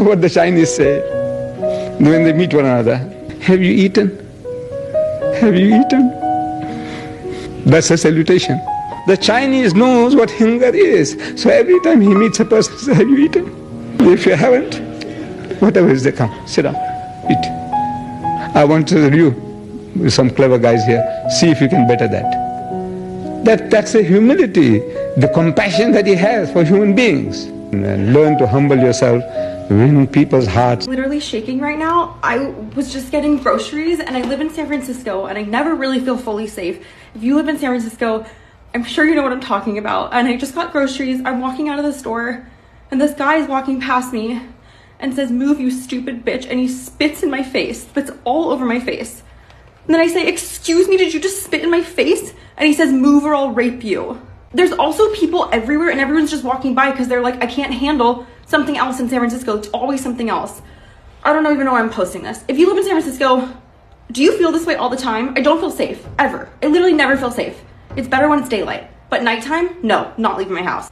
what the Chinese say when they meet one another. Have you eaten? Have you eaten? That's a salutation. The Chinese knows what hunger is. So every time he meets a person, he says, have you eaten? If you haven't, whatever is there, come, sit down, eat. I want to review with some clever guys here, see if you can better that. That's the humility, the compassion that he has for human beings. And learn to humble yourself, win people's hearts. Literally shaking right now. I was just getting groceries and I live in San Francisco and I never really feel fully safe. If you live in San Francisco, I'm sure you know what I'm talking about. And I just got groceries. I'm walking out of the store and this guy is walking past me and says, "Move, you stupid bitch." And he spits in my face, spits all over my face. And then I say, "Excuse me, did you just spit in my face?" And he says, "Move or I'll rape you." There's also people everywhere and everyone's just walking by because they're like, I can't handle something else in San Francisco. It's always something else. I don't even know why I'm posting this. If you live in San Francisco, do you feel this way all the time? I don't feel safe, ever. I literally never feel safe. It's better when it's daylight. But nighttime, no, not leaving my house.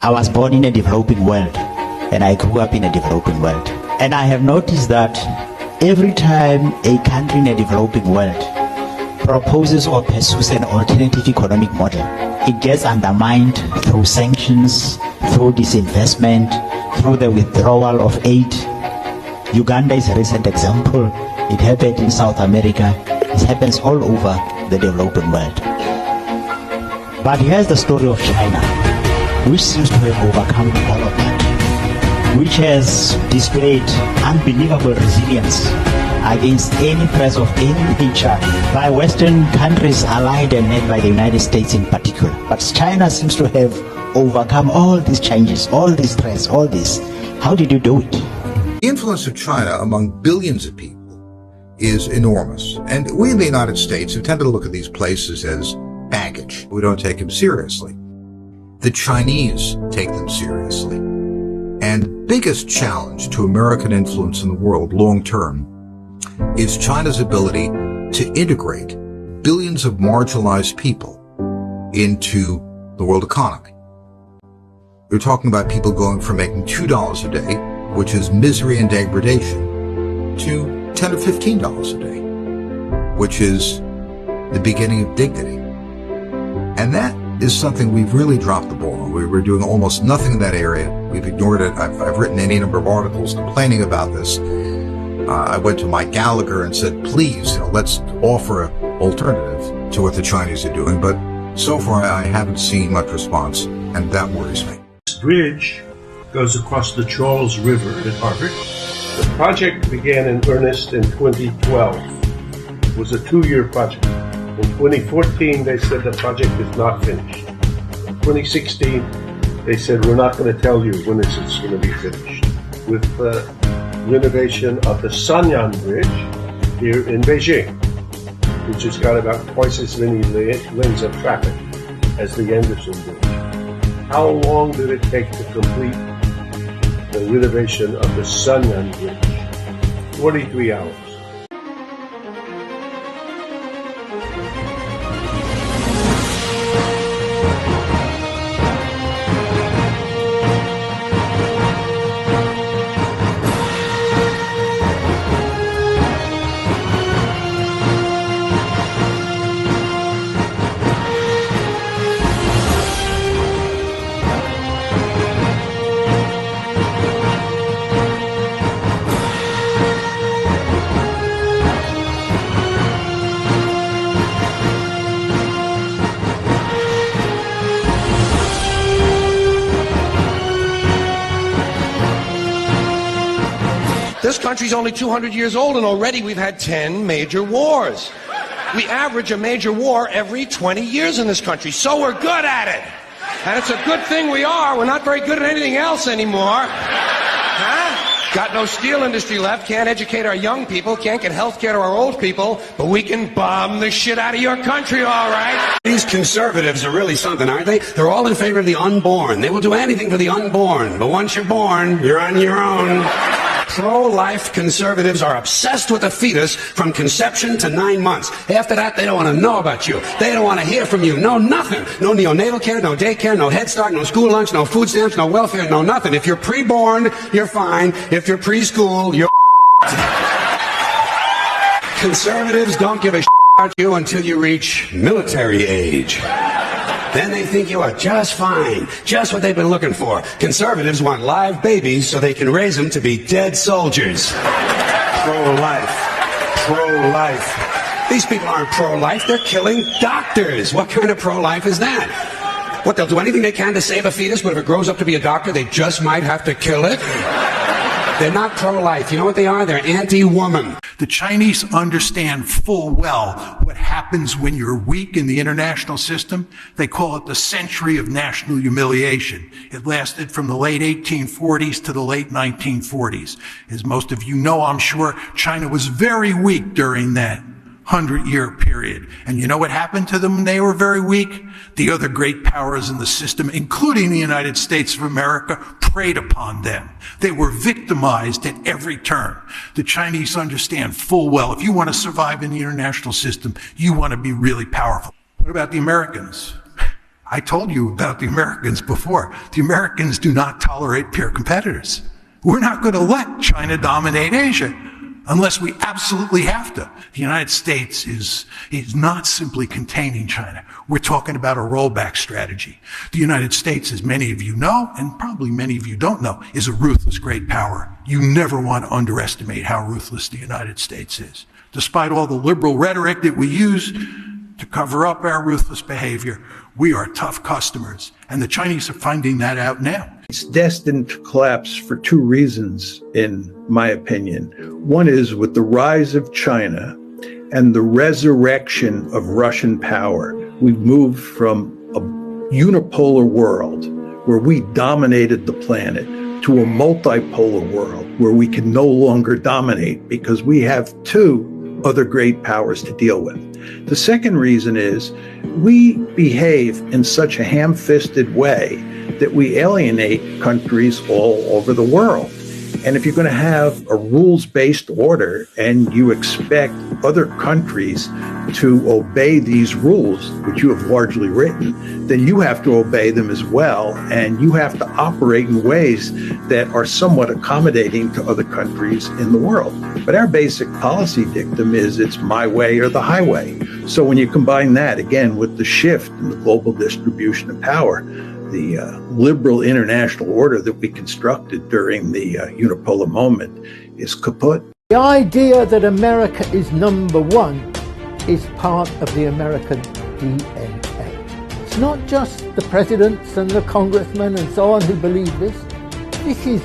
I was born in a developing world and I grew up in a developing world. And I have noticed that every time a country in a developing world proposes or pursues an alternative economic model, it gets undermined through sanctions, through disinvestment, through the withdrawal of aid. Uganda is a recent example. It happened in South America. It happens all over the developing world. But here's the story of China, which seems to have overcome all of that, which has displayed unbelievable resilience against any threats of any nature by Western countries allied and led by the United States in particular. But China seems to have overcome all these changes, all these threats, all this. How did you do it? The influence of China among billions of people is enormous. And we in the United States have tended to look at these places as baggage. We don't take them seriously. The Chinese take them seriously. And biggest challenge to American influence in the world long term is China's ability to integrate billions of marginalized people into the world economy. We're talking about people going from making $2 a day, which is misery and degradation, to $10 or $15 a day, which is the beginning of dignity. And that is something we've really dropped the ball on. We're doing almost nothing in that area. We've ignored it. I've written any number of articles complaining about this. I went to Mike Gallagher and said, please, let's offer an alternative to what the Chinese are doing. But so far, I haven't seen much response, and that worries me. This bridge goes across the Charles River at Harvard. The project began in earnest in 2012. It was a 2-year project. In 2014, they said the project is not finished. In 2016, they said, we're not going to tell you when this is going to be finished. With the renovation of the Sanyan Bridge here in Beijing, which has got about twice as many lanes of traffic as the Anderson Bridge. How long did it take to complete the renovation of the Sanyan Bridge? 43 hours. This country's only 200 years old, and already we've had 10 major wars. We average a major war every 20 years in this country, so we're good at it. And it's a good thing we are. We're not very good at anything else anymore. Huh? Got no steel industry left, can't educate our young people, can't get health care to our old people, but we can bomb the shit out of your country, all right? These conservatives are really something, aren't they? They're all in favor of the unborn. They will do anything for the unborn. But once you're born, you're on your own. Pro-life conservatives are obsessed with the fetus from conception to 9 months. After that, they don't want to know about you. They don't want to hear from you. No nothing. No neonatal care, no daycare, no Head Start, no school lunch, no food stamps, no welfare, no nothing. If you're preborn, you're fine. If you're preschool, you're Conservatives don't give a about you until you reach military age. Then they think you are just fine, just what they've been looking for. Conservatives want live babies so they can raise them to be dead soldiers. Pro-life. Pro-life. These people aren't pro-life, they're killing doctors. What kind of pro-life is that? What, they'll do anything they can to save a fetus, but if it grows up to be a doctor, they just might have to kill it? They're not pro-life. You know what they are? They're anti-woman. The Chinese understand full well what happens when you're weak in the international system. They call it the century of national humiliation. It lasted from the late 1840s to the late 1940s. As most of you know, I'm sure, China was very weak during that 100-year period. And you know what happened to them when they were very weak? The other great powers in the system, including the United States of America, preyed upon them. They were victimized at every turn. The Chinese understand full well, if you want to survive in the international system, you want to be really powerful. What about the Americans? I told you about the Americans before. The Americans do not tolerate peer competitors. We're not going to let China dominate Asia unless we absolutely have to. The United States is not simply containing China. We're talking about a rollback strategy. The United States, as many of you know, and probably many of you don't know, is a ruthless great power. You never want to underestimate how ruthless the United States is. Despite all the liberal rhetoric that we use to cover up our ruthless behavior, we are tough customers, and the Chinese are finding that out now. It's destined to collapse for two reasons, in my opinion. One is with the rise of China and the resurrection of Russian power. We've moved from a unipolar world where we dominated the planet to a multipolar world where we can no longer dominate because we have two other great powers to deal with. The second reason is we behave in such a ham-fisted way that we alienate countries all over the world. And if you're going to have a rules-based order and you expect other countries to obey these rules, which you have largely written, then you have to obey them as well. And you have to operate in ways that are somewhat accommodating to other countries in the world. But our basic policy dictum is it's my way or the highway. So when you combine that, again, with the shift in the global distribution of power, the liberal international order that we constructed during the unipolar moment is kaput. The idea that America is number one is part of the American DNA. It's not just the presidents and the congressmen and so on who believe this. This is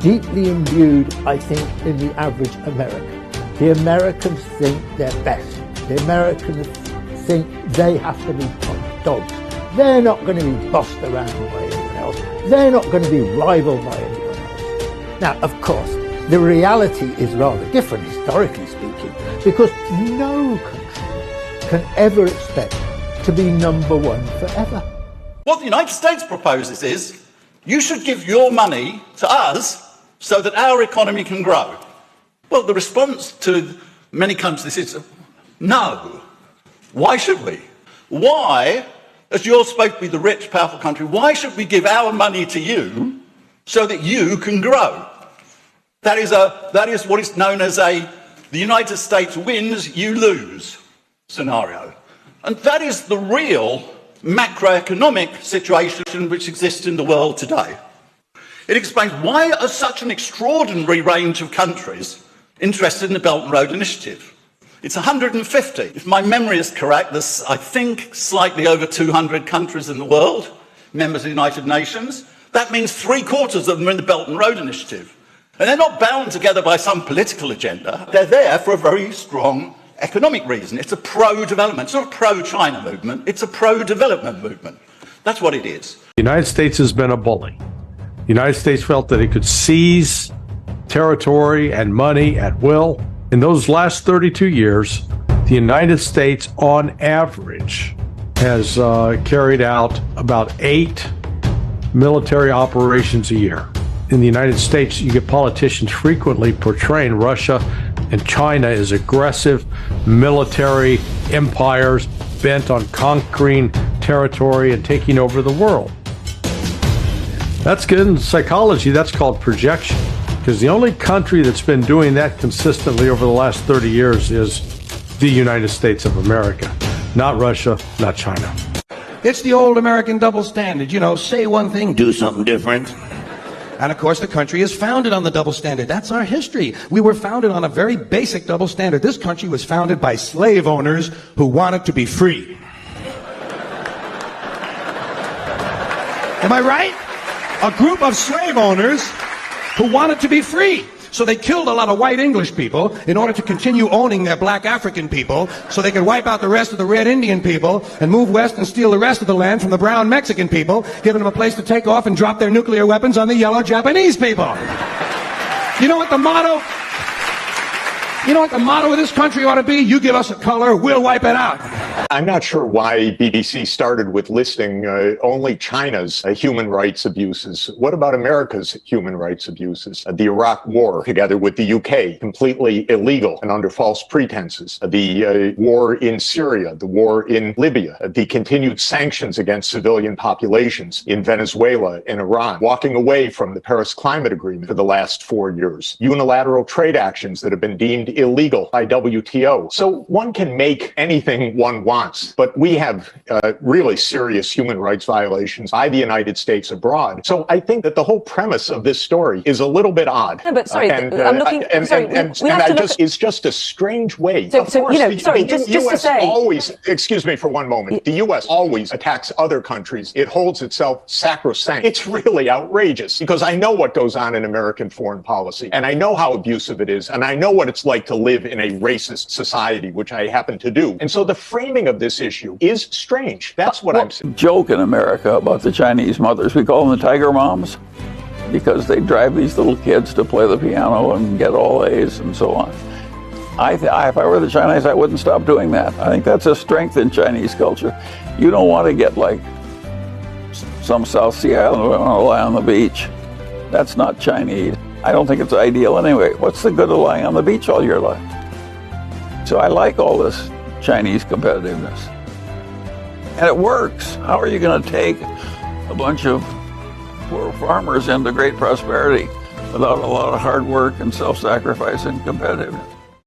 deeply imbued, I think, in the average American. The Americans think they're best. The Americans think they have to be top dogs. They're not going to be bossed around by anyone else. They're not going to be rivaled by anyone else. Now, of course, the reality is rather different, historically speaking, because no country can ever expect to be number one forever. What the United States proposes is you should give your money to us so that our economy can grow. Well, the response to many countries is no. Why should we? Why, as you're supposed to be the rich, powerful country, why should we give our money to you so that you can grow? That is what is known as the United States wins, you lose scenario. And that is the real macroeconomic situation which exists in the world today. It explains why are such an extraordinary range of countries interested in the Belt and Road Initiative. It's 150. If my memory is correct, there's, I think, slightly over 200 countries in the world, members of the United Nations. That means 3/4 of them are in the Belt and Road Initiative. And they're not bound together by some political agenda. They're there for a very strong economic reason. It's a pro-development. It's not a pro-China movement. It's a pro-development movement. That's what it is. The United States has been a bully. The United States felt that it could seize territory and money at will. In those last 32 years, the United States, on average, has carried out about 8 military operations a year. In the United States, you get politicians frequently portraying Russia and China as aggressive military empires bent on conquering territory and taking over the world. That's good in psychology. That's called projection. Because the only country that's been doing that consistently over the last 30 years is the United States of America. Not Russia, not China. It's the old American double standard. You know, say one thing, do something different. And of course, the country is founded on the double standard. That's our history. We were founded on a very basic double standard. This country was founded by slave owners who wanted to be free. Am I right? A group of slave owners who wanted to be free. So they killed a lot of white English people in order to continue owning their black African people so they could wipe out the rest of the red Indian people and move west and steal the rest of the land from the brown Mexican people, giving them a place to take off and drop their nuclear weapons on the yellow Japanese people. You know what the motto of this country ought to be? You give us a color, we'll wipe it out. I'm not sure why BBC started with listing only China's human rights abuses. What about America's human rights abuses? The Iraq War, together with the UK, completely illegal and under false pretenses. The war in Syria, the war in Libya, the continued sanctions against civilian populations in Venezuela and Iran, walking away from the Paris Climate Agreement for the last 4 years, unilateral trade actions that have been deemed illegal by WTO. So one can make anything one wants, but we have really serious human rights violations by the United States abroad. So I think that the whole premise of this story is a little bit odd. No, but sorry, I'm looking. It's just a strange way. Just to say, always, excuse me for one moment. The U.S. always attacks other countries. It holds itself sacrosanct. It's really outrageous because I know what goes on in American foreign policy, and I know how abusive it is, and I know what it's like to live in a racist society, which I happen to do. And so the framing of this issue is strange. That's what I'm saying. Joke in America about the Chinese mothers. We call them the tiger moms because they drive these little kids to play the piano and get all A's and so on. If I were the Chinese, I wouldn't stop doing that. I think that's a strength in Chinese culture. You don't want to get like some South Sea Islander who want to lie on the beach. That's not Chinese. I don't think it's ideal anyway. What's the good of lying on the beach all your life? So I like all this Chinese competitiveness. And it works. How are you going to take a bunch of poor farmers into great prosperity without a lot of hard work and self-sacrifice and competitiveness?